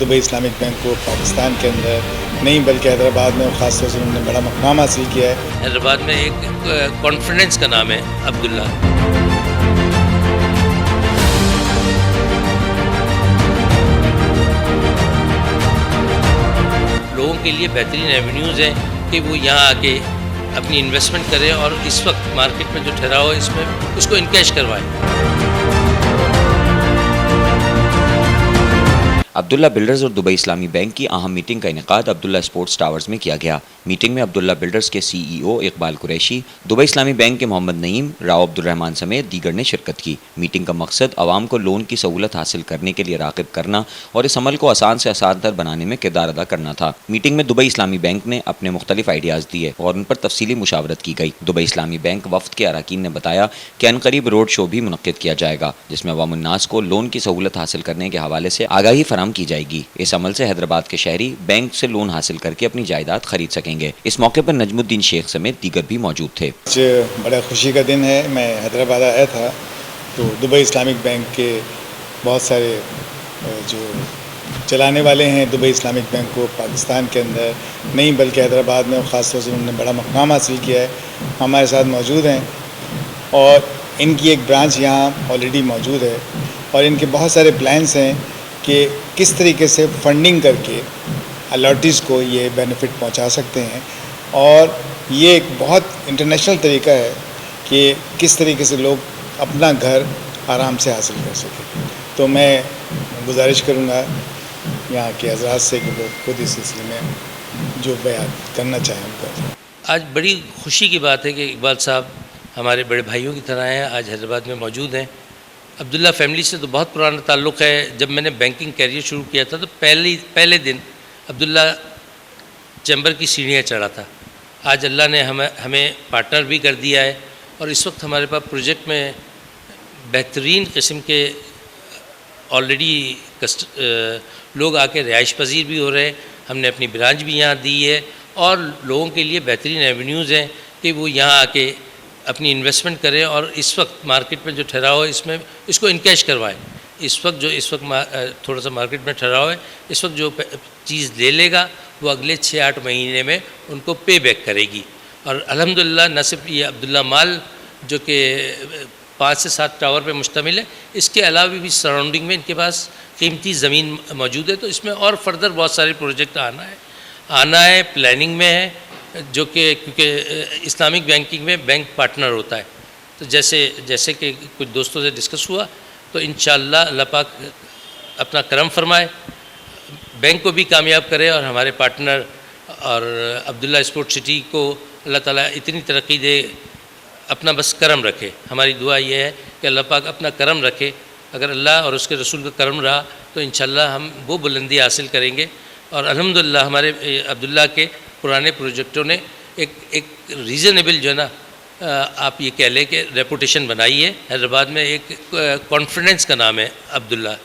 Dubai Islamic bank को पाकिस्तान के अंदर नहीं बल्कि हैदराबाद में और ख़ास तौर से उन्होंने बड़ा मकाम हासिल किया है। हैदराबाद में एक कॉन्फिडेंस का नाम है अब्दुल्ला। लोगों के लिए बेहतरीन एवेन्यूज़ हैं कि वो यहाँ आके अपनी इन्वेस्टमेंट करें और इस वक्त मार्केट में जो ठहराव है इसमें उसको इनकैश करवाएं। अब्दुल्ला बिल्डर्स और दुबई इस्लामी बैंक की अहम मीटिंग का इनेकाद अब्दुल्ला स्पोर्ट्स टावर्स में किया गया। मीटिंग में अब्दुल्ला बिल्डर्स के CEO इकबाल कुरैशी, दुबई इस्लामी बैंक के मोहम्मद नईम, राव अब्दुर्रहमान समेत दीगर ने शिरकत की। मीटिंग का मकसद आवाम को लोन की सहूलत हासिल करने के लिए राग़िब करना और इस अमल को आसान से आसान तर बनाने में किरदार अदा करना था। मीटिंग में दुबई इस्लामी बैंक ने अपने मुख्तलिफ आइडियाज़ दिए और उन पर तफसीली मुशावरत की गई। दुबई इस्लामी बैंक वफ़द के अरकान ने बताया कि अनकरीब रोड शो भी मुनक्किद किया जाएगा, जिसमें अवामुन्नास को लोन की सहूलत हासिल करने के हवाले से आगाही फराहम की जाएगी। इस अमल से हैदराबाद के शहरी बैंक से लोन हासिल करके अपनी जायदाद खरीद सकेंगे। इस मौके पर नजमुद्दीन शेख समेत दीगर भी मौजूद थे। बड़ा खुशी का दिन है। मैं हैदराबाद आया था तो दुबई इस्लामिक बैंक के बहुत सारे जो चलाने वाले हैं दुबई इस्लामिक बैंक को पाकिस्तान के अंदर नहीं बल्कि हैदराबाद में और ख़ास तौर से उन्होंने बड़ा मकाम हासिल किया है, हमारे साथ मौजूद हैं और इनकी एक ब्रांच यहाँ ऑलरेडी मौजूद है और इनके बहुत सारे प्लान्स हैं कि किस तरीके से फंडिंग करके अलॉटीज़ को ये बेनिफिट पहुंचा सकते हैं और ये एक बहुत इंटरनेशनल तरीका है कि किस तरीके से लोग अपना घर आराम से हासिल कर सकें। तो मैं गुजारिश करूंगा यहाँ के हज़रात से कि लोग खुद इस सिलसिले में जो बयान करना चाहें उनका। आज बड़ी खुशी की बात है कि इकबाल साहब हमारे बड़े भाइयों की तरह हैं, आज हैदराबाद में मौजूद हैं। अब्दुल्ला फैमिली से तो बहुत पुराना ताल्लुक़ है। जब मैंने बैंकिंग कैरियर शुरू किया था तो पहले दिन अब्दुल्ला चैम्बर की सीढ़ियाँ चढ़ा था। आज अल्लाह ने हमें पार्टनर भी कर दिया है और इस वक्त हमारे पास प्रोजेक्ट में बेहतरीन किस्म के ऑलरेडी लोग आके रिहाइश पजीर भी हो रहे हैं। हमने अपनी ब्रांच भी यहाँ दी है और लोगों के लिए बेहतरीन एवेन्यूज़ हैं कि वो यहाँ आके अपनी इन्वेस्टमेंट करें और इस वक्त मार्केट में जो ठहराव है इसमें इसको इनकैश करवाएं। इस वक्त थोड़ा सा मार्केट में ठहराव है, इस वक्त जो चीज़ ले लेगा वो अगले 6-8 महीने में उनको पे बैक करेगी। और अल्हम्दुलिल्लाह न सिर्फ ये अब्दुल्ला माल जो कि 5 से 7 टावर पे मुश्तमिल है, इसके अलावा भी सराउंडिंग में इनके पास कीमती ज़मीन मौजूद है। तो इसमें और फर्दर बहुत सारे प्रोजेक्ट आना है, प्लानिंग में है, जो कि क्योंकि इस्लामिक बैंकिंग में बैंक पार्टनर होता है। तो जैसे कि कुछ दोस्तों से डिस्कस हुआ तो इंशाअल्लाह अल्लाह पाक अपना करम फरमाए, बैंक को भी कामयाब करे और हमारे पार्टनर और अब्दुल्ला स्पोर्ट सिटी को अल्लाह ताला इतनी तरक्की दे, अपना बस करम रखे। हमारी दुआ ये है कि अल्लाह पाक अपना करम रखे। अगर अल्लाह और उसके रसूल का करम रहा तो इंशाअल्लाह हम वो बुलंदी हासिल करेंगे। और अल्हम्दुलिल्लाह हमारे अब्दुल्ला के पुराने प्रोजेक्टों ने एक रीज़नेबल जो है ना, आप ये कह लें कि रेपुटेशन बनाई है। हैदराबाद में एक कॉन्फिडेंस का नाम है अब्दुल्ला।